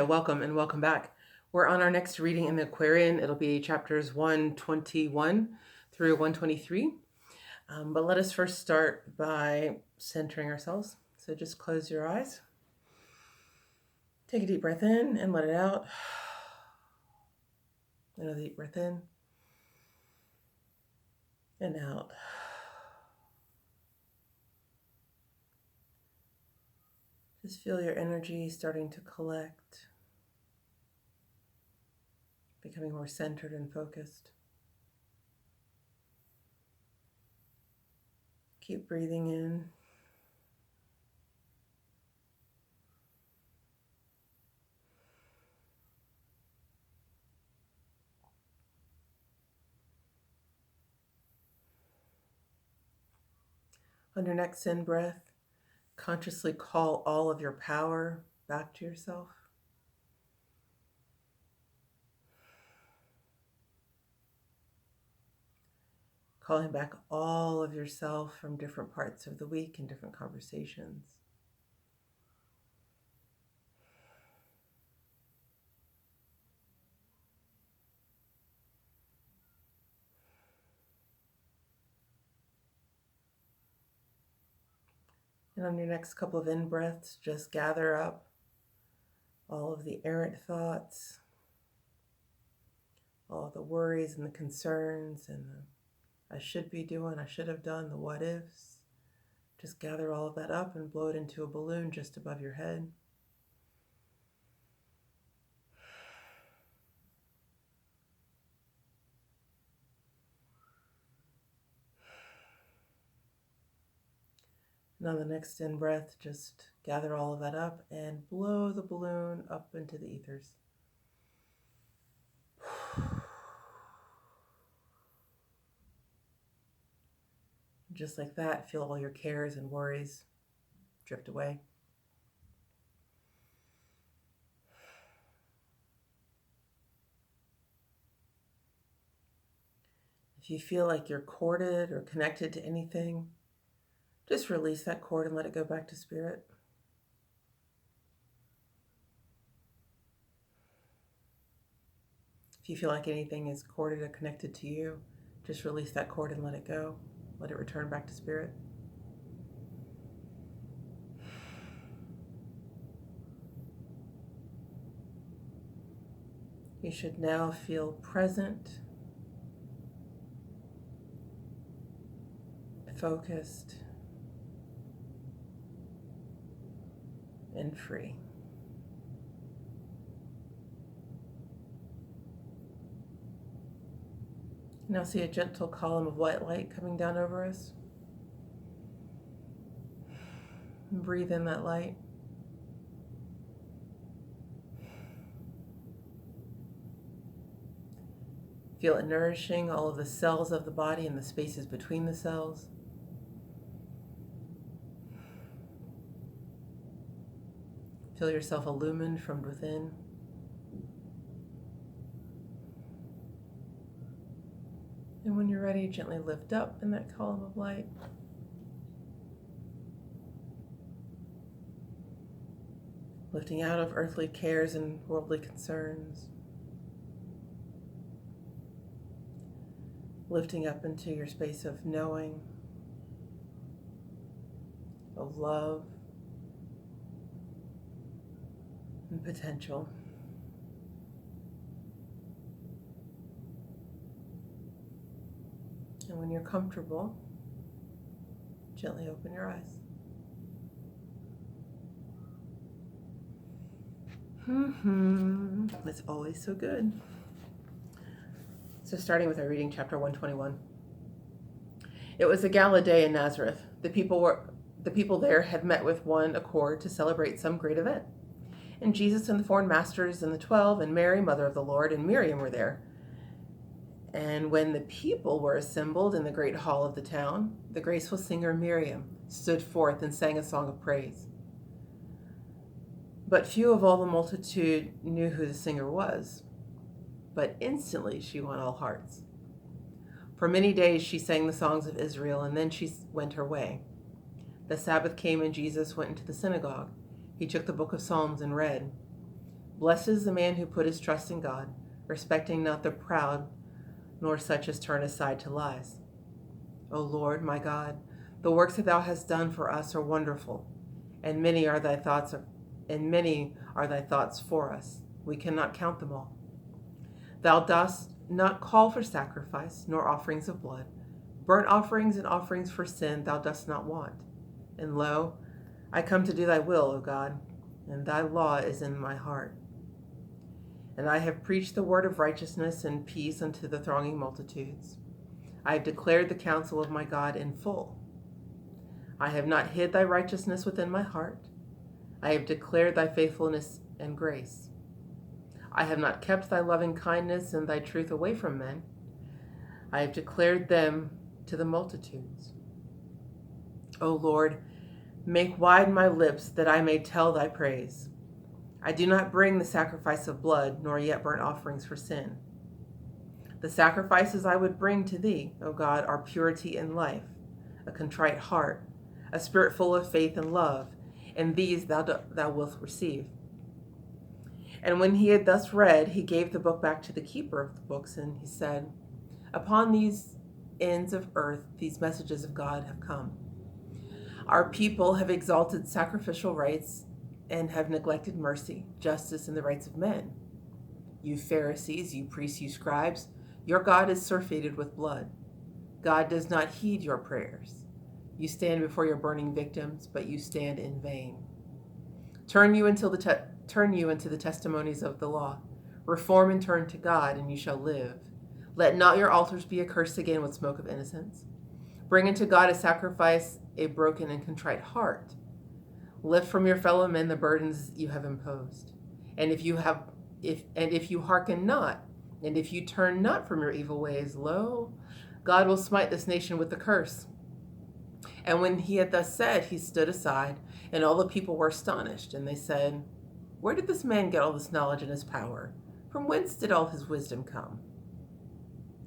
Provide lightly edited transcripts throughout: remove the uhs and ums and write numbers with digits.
Welcome and welcome back. We're on our next reading in the Aquarian. It'll be chapters 121 through 123. But let us first start by centering ourselves. So just close your eyes. Take a deep breath in and let it out. Another deep breath in and out. Just feel your energy starting to collect, becoming more centered and focused. Keep breathing in. On your next in breath, consciously call all of your power back to yourself. Calling back all of yourself from different parts of the week and different conversations. And on your next couple of in-breaths, just gather up all of the errant thoughts, all of the worries and the concerns and the I should be doing, I should have done, the what ifs. Just gather all of that up and blow it into a balloon just above your head. And on the next in-breath, just gather all of that up and blow the balloon up into the ethers. Just like that, feel all your cares and worries drift away. If you feel like you're corded or connected to anything, just release that cord and let it go back to spirit. If you feel like anything is corded or connected to you, just release that cord and let it go. Let it return back to spirit. You should now feel present, focused, and free. Now see a gentle column of white light coming down over us. Breathe in that light. Feel it nourishing all of the cells of the body and the spaces between the cells. Feel yourself illumined from within. And when you're ready, gently lift up in that column of light. Lifting out of earthly cares and worldly concerns. Lifting up into your space of knowing, of love, and potential. And when you're comfortable, gently open your eyes. It's always so good. So starting with our reading, chapter 121. It was a gala day in Nazareth. The people there had met with one accord to celebrate some great event. And Jesus and the foreign masters and the 12 and Mary, mother of the Lord, and Miriam were there. And when the people were assembled in the great hall of the town, the graceful singer Miriam stood forth and sang a song of praise. But few of all the multitude knew who the singer was. But instantly she won all hearts. For many days she sang the songs of Israel, and then she went her way. The Sabbath came and Jesus went into the synagogue. He took the book of Psalms and read. Blessed is the man who put his trust in God, respecting not the proud, nor such as turn aside to lies. O Lord, my God, the works that thou hast done for us are wonderful, and many are thy thoughts for us. We cannot count them all. Thou dost not call for sacrifice, nor offerings of blood. Burnt offerings and offerings for sin thou dost not want. And lo, I come to do thy will, O God, and thy law is in my heart. And I have preached the word of righteousness and peace unto the thronging multitudes. I have declared the counsel of my God in full. I have not hid thy righteousness within my heart. I have declared thy faithfulness and grace. I have not kept thy loving kindness and thy truth away from men. I have declared them to the multitudes. O Lord, make wide my lips that I may tell thy praise. I do not bring the sacrifice of blood, nor yet burnt offerings for sin. The sacrifices I would bring to thee, O God, are purity and life, a contrite heart, a spirit full of faith and love, and these thou wilt receive. And when he had thus read, he gave the book back to the keeper of the books, and he said, Upon these ends of earth, these messages of God have come. Our people have exalted sacrificial rites and have neglected mercy, justice, and the rights of men. You Pharisees, you priests, you scribes, your God is surfeited with blood. God does not heed your prayers. You stand before your burning victims, but you stand in vain. Turn you into the testimonies of the law. Reform and turn to God, and you shall live. Let not your altars be accursed again with smoke of innocence. Bring unto God a sacrifice, a broken and contrite heart. Lift from your fellow men the burdens you have imposed. And if you hearken not, and if you turn not from your evil ways, lo, God will smite this nation with the curse. And when he had thus said, he stood aside, and all the people were astonished, and they said, Where did this man get all this knowledge and his power? From whence did all his wisdom come?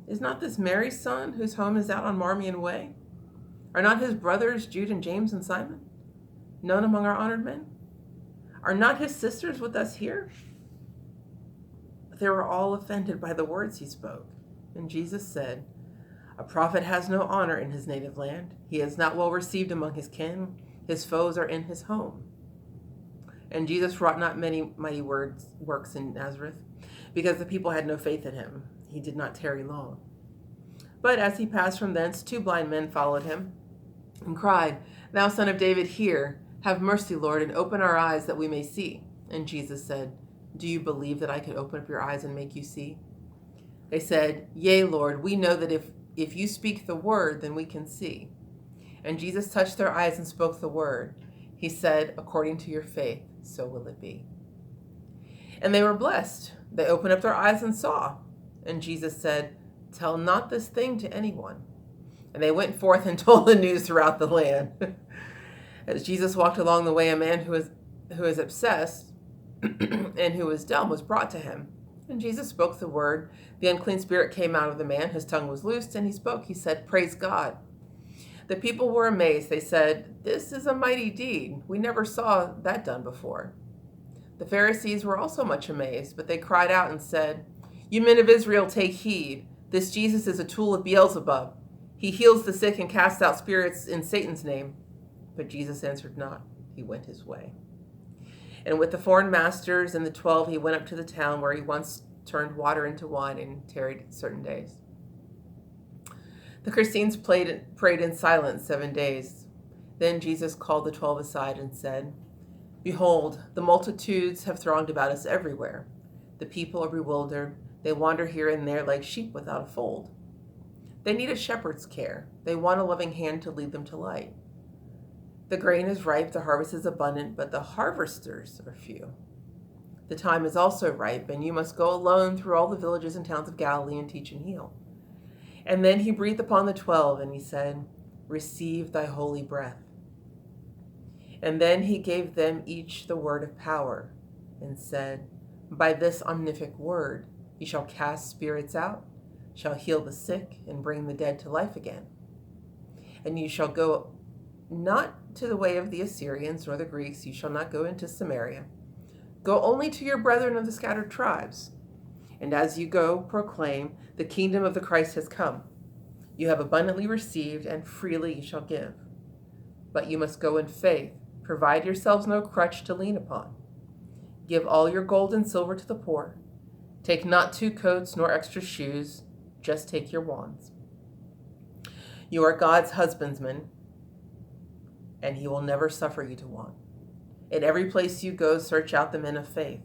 Is not this Mary's son, whose home is out on Marmion Way? Are not his brothers Jude and James and Simon known among our honored men? Are not his sisters with us here? They were all offended by the words he spoke. And Jesus said, A prophet has no honor in his native land. He is not well received among his kin. His foes are in his home. And Jesus wrought not many mighty works in Nazareth, because the people had no faith in him. He did not tarry long. But as he passed from thence, 2 blind men followed him, and cried, Thou son of David, hear. Have mercy, Lord, and open our eyes that we may see. And Jesus said, Do you believe that I could open up your eyes and make you see? They said, Yea, Lord, we know that if you speak the word, then we can see. And Jesus touched their eyes and spoke the word. He said, According to your faith, so will it be. And they were blessed. They opened up their eyes and saw. And Jesus said, Tell not this thing to anyone. And they went forth and told the news throughout the land. As Jesus walked along the way, a man who was obsessed and who was dumb was brought to him. And Jesus spoke the word. The unclean spirit came out of the man. His tongue was loosed, and he spoke. He said, Praise God. The people were amazed. They said, This is a mighty deed. We never saw that done before. The Pharisees were also much amazed, but they cried out and said, You men of Israel, take heed. This Jesus is a tool of Beelzebub. He heals the sick and casts out spirits in Satan's name. But Jesus answered not. He went his way. And with the foreign masters and the 12, he went up to the town where he once turned water into wine and tarried certain days. The Christians prayed in silence 7 days. Then Jesus called the 12 aside and said, Behold, the multitudes have thronged about us everywhere. The people are bewildered. They wander here and there like sheep without a fold. They need a shepherd's care. They want a loving hand to lead them to light. The grain is ripe, the harvest is abundant, but the harvesters are few. The time is also ripe, and you must go alone through all the villages and towns of Galilee and teach and heal. And then he breathed upon the 12, and he said, Receive thy holy breath. And then he gave them each the word of power, and said, By this omnific word ye shall cast spirits out, shall heal the sick, and bring the dead to life again. And you shall go not to the way of the Assyrians nor the Greeks, you shall not go into Samaria. Go only to your brethren of the scattered tribes. And as you go, proclaim, the kingdom of the Christ has come. You have abundantly received, and freely you shall give. But you must go in faith. Provide yourselves no crutch to lean upon. Give all your gold and silver to the poor. Take not 2 coats nor extra shoes. Just take your wands. You are God's husbandman, and he will never suffer you to want. In every place you go, search out the men of faith.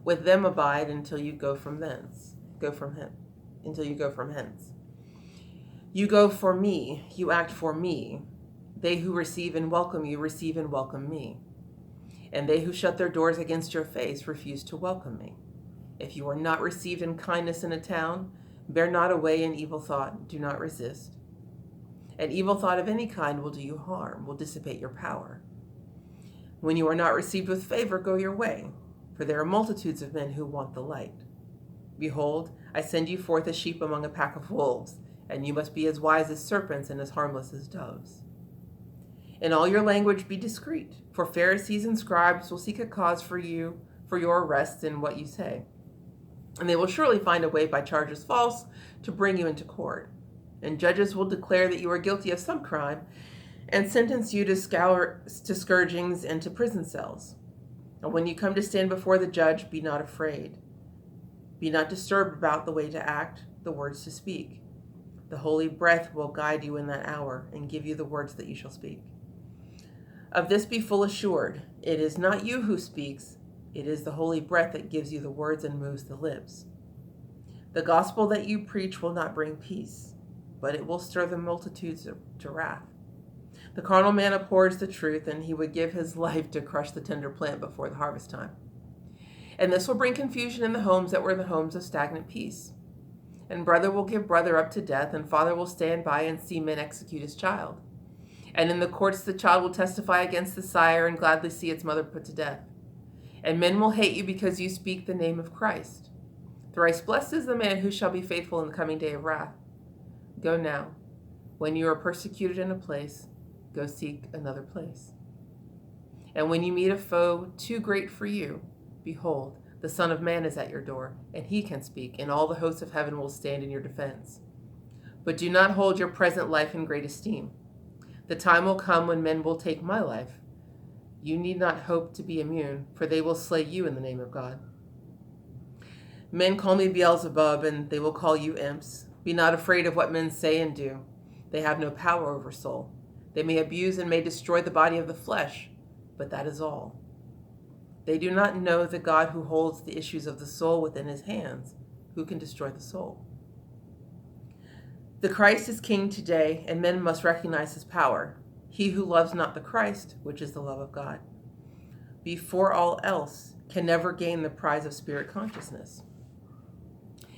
With them abide until you go from thence. Go from him. Until you go from hence. You go for me. You act for me. They who receive and welcome you receive and welcome me. And they who shut their doors against your face refuse to welcome me. If you are not received in kindness in a town, bear not away an evil thought. Do not resist. An evil thought of any kind will do you harm, will dissipate your power. When you are not received with favor, go your way, for there are multitudes of men who want the light. Behold, I send you forth as sheep among a pack of wolves, and you must be as wise as serpents and as harmless as doves. In all your language be discreet, for Pharisees and scribes will seek a cause for you for your arrest in what you say. And they will surely find a way by charges false to bring you into court. And judges will declare that you are guilty of some crime and sentence you to scourgings and to prison cells. And when you come to stand before the judge, be not afraid. Be not disturbed about the way to act, the words to speak. The holy breath will guide you in that hour and give you the words that you shall speak. Of this be full assured, it is not you who speaks, it is the holy breath that gives you the words and moves the lips. The gospel that you preach will not bring peace, but it will stir the multitudes to wrath. The carnal man abhors the truth, and he would give his life to crush the tender plant before the harvest time. And this will bring confusion in the homes that were the homes of stagnant peace. And brother will give brother up to death, and father will stand by and see men execute his child. And in the courts the child will testify against the sire and gladly see its mother put to death. And men will hate you because you speak the name of Christ. Thrice blessed is the man who shall be faithful in the coming day of wrath. Go now. When you are persecuted in a place, go seek another place. And when you meet a foe too great for you, behold, the Son of Man is at your door, and he can speak, and all the hosts of heaven will stand in your defense. But do not hold your present life in great esteem. The time will come when men will take my life. You need not hope to be immune, for they will slay you in the name of God. Men call me Beelzebub, and they will call you imps. Be not afraid of what men say and do. They have no power over soul. They may abuse and may destroy the body of the flesh, but that is all. They do not know the God who holds the issues of the soul within his hands, who can destroy the soul. The Christ is king today, and men must recognize his power. He who loves not the Christ, which is the love of God, before all else, can never gain the prize of spirit consciousness.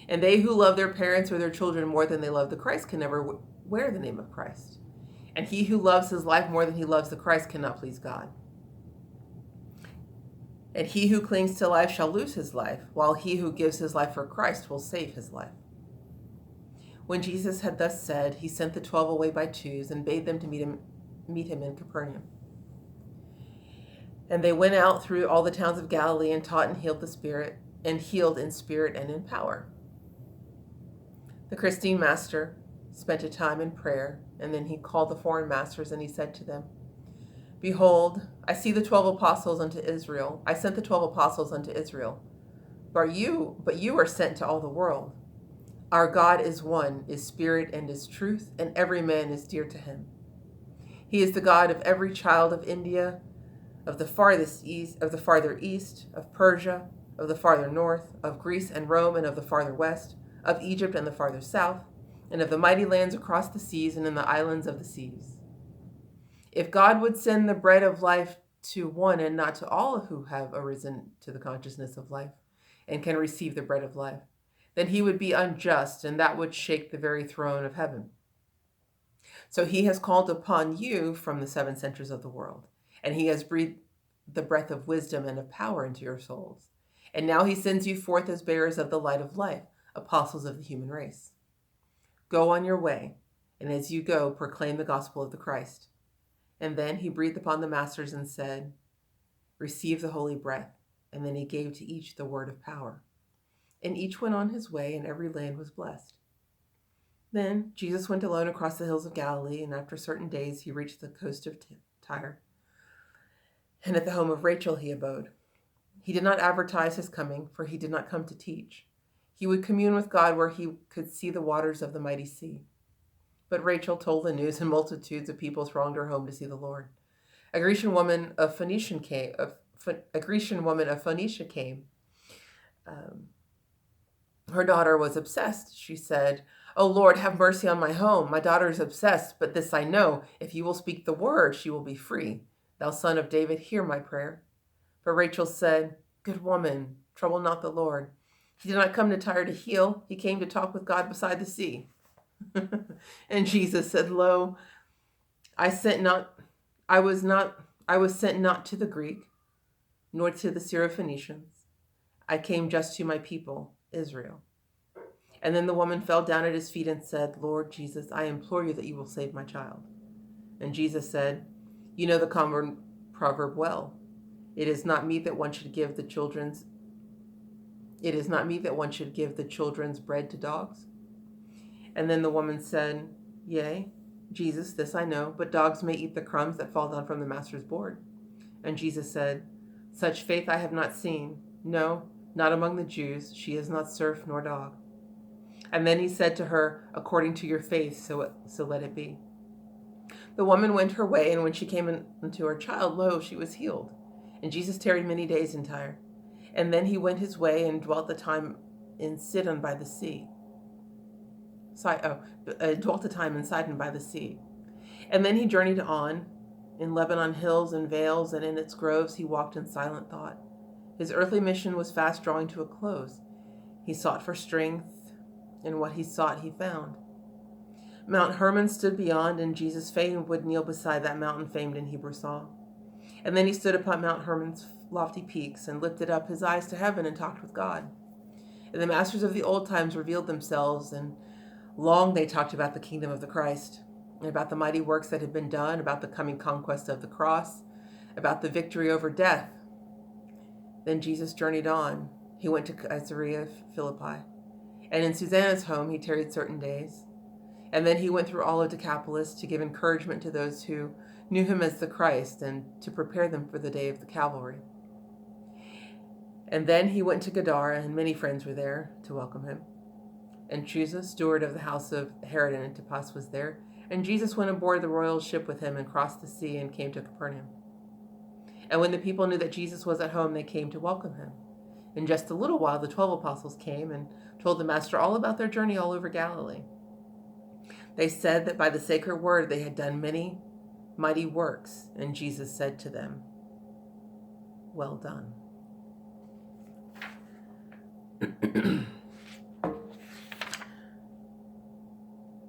And they who love their parents or their children more than they love the Christ can never wear the name of Christ. And he who loves his life more than he loves the Christ cannot please God. And he who clings to life shall lose his life, while he who gives his life for Christ will save his life. When Jesus had thus said, he sent the 12 away by twos and bade them to meet him in Capernaum. And they went out through all the towns of Galilee and taught and healed in spirit and in power. The Christine master spent a time in prayer, and then he called the foreign masters and he said to them, Behold, I see the 12 apostles unto Israel. I sent the 12 apostles unto Israel. But you are sent to all the world. Our God is one, is spirit and is truth, and every man is dear to him. He is the God of every child of India, of the farthest east, of the farther east, of Persia, of the farther north, of Greece and Rome, and of the farther west, of Egypt and the farther south, and of the mighty lands across the seas and in the islands of the seas. If God would send the bread of life to one and not to all who have arisen to the consciousness of life and can receive the bread of life, then he would be unjust, and that would shake the very throne of heaven. So he has called upon you from the 7 centers of the world, and he has breathed the breath of wisdom and of power into your souls. And now he sends you forth as bearers of the light of life, apostles of the human race. Go on your way, and as you go, proclaim the gospel of the Christ. And then he breathed upon the masters and said, Receive the holy breath. and then he gave to each the word of power. And each went on his way, and every land was blessed. Then Jesus went alone across the hills of Galilee, and after certain days he reached the coast of Tyre. And at the home of Rachel he abode. He did not advertise his coming, for he did not come to teach. He would commune with God where he could see the waters of the mighty sea. But Rachel told the news, and multitudes of people thronged her home to see the Lord. A Grecian woman of Phoenicia came. Her daughter was obsessed. She said, "O Lord, have mercy on my home. My daughter is obsessed, but this I know. If you will speak the word, she will be free. Thou son of David, hear my prayer." But Rachel said, "Good woman, trouble not the Lord. He did not come to Tyre to heal. He came to talk with God beside the sea." And Jesus said, "Lo, I was sent not to the Greek, nor to the Syrophoenicians. I came just to my people, Israel." And then the woman fell down at his feet and said, "Lord Jesus, I implore you that you will save my child." And Jesus said, "You know the common proverb well. It is not meet that one should give the children's bread to dogs." And then the woman said, "Yea, Jesus, this I know, but dogs may eat the crumbs that fall down from the master's board." And Jesus said, "Such faith I have not seen. No, not among the Jews. She is not serf nor dog." And then he said to her, "According to your faith, so let it be." The woman went her way, and when she came into her child, lo, she was healed. And Jesus tarried many days in Tyre. And then he went his way and dwelt a time in Sidon by the sea. Dwelt a time in Sidon by the sea. And then he journeyed on. In Lebanon hills and vales and in its groves he walked in silent thought. His earthly mission was fast drawing to a close. He sought for strength, and what he sought he found. Mount Hermon stood beyond, and Jesus fain would kneel beside that mountain famed in Hebrew song. And then he stood upon Mount Hermon's lofty peaks and lifted up his eyes to heaven and talked with God. And the masters of the old times revealed themselves, and long they talked about the kingdom of the Christ, and about the mighty works that had been done, about the coming conquest of the cross, about the victory over death. Then Jesus journeyed on. He went to Caesarea Philippi, and in Susanna's home he tarried certain days. And then he went through all of Decapolis to give encouragement to those who knew him as the Christ and to prepare them for the day of the Calvary. And then he went to Gadara, and many friends were there to welcome him. And Jeus, steward of the house of Herod and Antipas, was there. And Jesus went aboard the royal ship with him and crossed the sea and came to Capernaum. And when the people knew that Jesus was at home, they came to welcome him. In just a little while, the 12 apostles came and told the master all about their journey all over Galilee. They said that by the sacred word they had done many mighty works, and Jesus said to them, "Well done."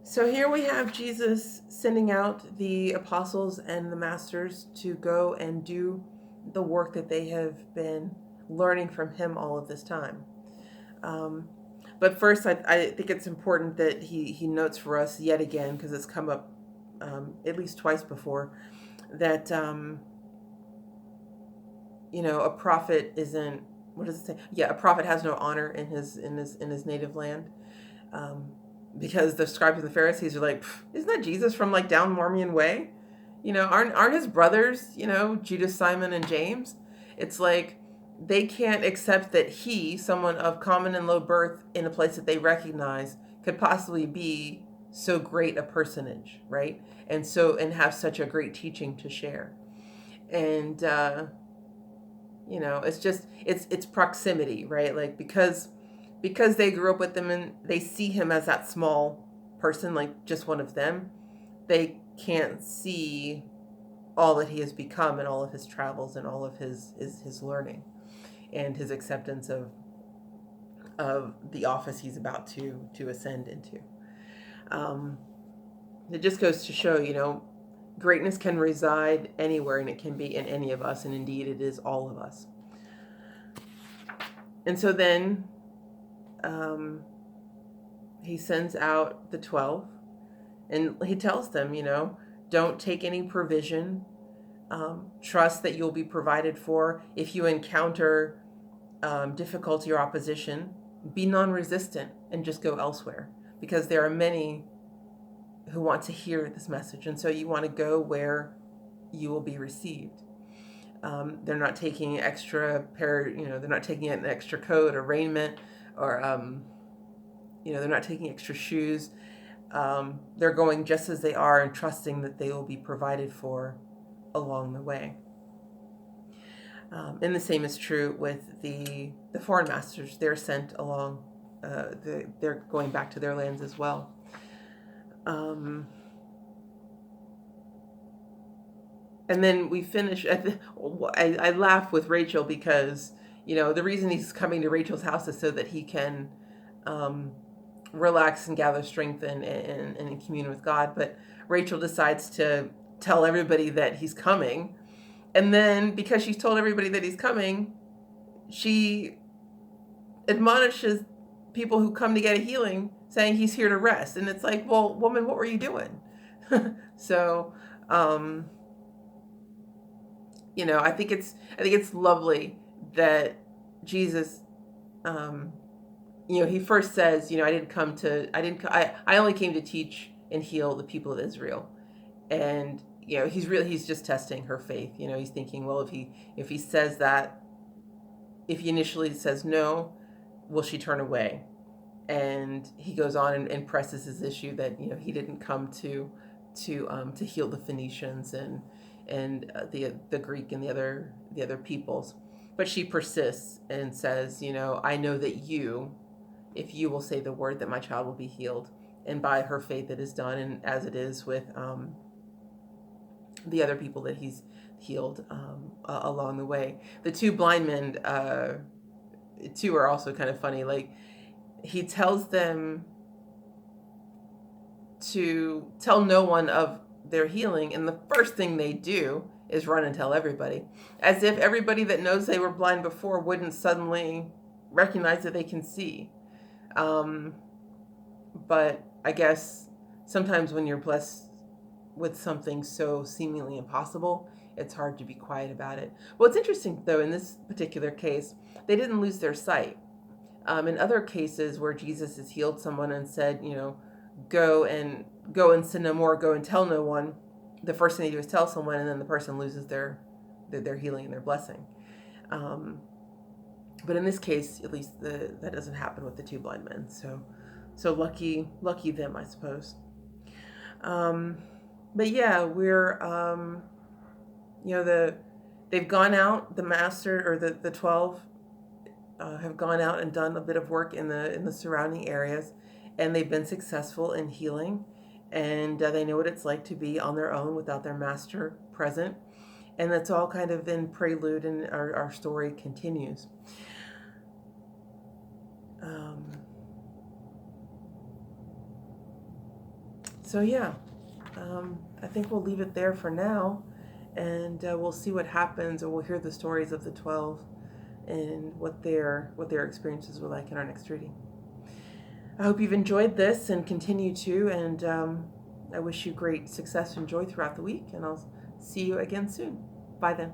So here we have Jesus sending out the apostles and the masters to go and do the work that they have been learning from him all of this time. But first, I think it's important that he notes for us yet again, because it's come up at least twice before, that a prophet isn't. What does it say? Yeah, a prophet has no honor in his native land, because the scribes and the Pharisees are like, "Isn't that Jesus from like down Marmion Way? Aren't his brothers? Judas, Simon, and James?" It's like, they can't accept that he, someone of common and low birth in a place that they recognize, could possibly be so great a personage, right? And have such a great teaching to share. And it's proximity, right? Like, because they grew up with them and they see him as that small person, like just one of them, they can't see all that he has become and all of his travels and all of his learning and his acceptance of the office he's about to ascend into. It just goes to show, greatness can reside anywhere, and it can be in any of us, and indeed it is all of us. And so then he sends out the 12, and he tells them, don't take any provision. Trust that you'll be provided for. If you encounter difficulty or opposition, be non-resistant and just go elsewhere, because there are many who want to hear this message, and so you want to go where you will be received. They're not taking extra they're not taking an extra coat or raiment, or they're not taking extra shoes. They're going just as they are and trusting that they will be provided for along the way. And the same is true with the foreign masters. They're sent along. They're going back to their lands as well. And then we finish. I laugh with Rachel because the reason he's coming to Rachel's house is so that he can relax and gather strength and commune with God. But Rachel decides to tell everybody that he's coming. And then because she's told everybody that he's coming, she admonishes people who come to get a healing, saying he's here to rest. And it's like, well, woman, what were you doing? So, I think it's lovely that Jesus, he first says, I only came to teach and heal the people of Israel. And he's just testing her faith. He's thinking, well, if he says that, if he initially says no, will she turn away? And he goes on and presses his issue that he didn't come to heal the Phoenicians and the Greek and the other peoples, but she persists and says, I know that if you will say the word, that my child will be healed, and by her faith it is done, and as it is with the other people that he's healed along the way. The two blind men, two are also kind of funny. Like, he tells them to tell no one of their healing, and the first thing they do is run and tell everybody, as if everybody that knows they were blind before wouldn't suddenly recognize that they can see. But I guess sometimes when you're blessed with something so seemingly impossible, it's hard to be quiet about it. Well, it's interesting though, in this particular case, they didn't lose their sight. In other cases where Jesus has healed someone and said, go and sin no more, go and tell no one, the first thing they do is tell someone, and then the person loses their healing and their blessing. But in this case, at least that doesn't happen with the two blind men. So lucky them, I suppose. But yeah, we're they've gone out. The master, or the 12 have gone out and done a bit of work in the surrounding areas, and they've been successful in healing, and they know what it's like to be on their own without their master present. And that's all kind of in prelude, and our story continues. So yeah, I think we'll leave it there for now, and we'll see what happens, or we'll hear the stories of the 12 and what their experiences were like in our next reading. I hope you've enjoyed this and continue to, and I wish you great success and joy throughout the week, and I'll see you again soon. Bye then.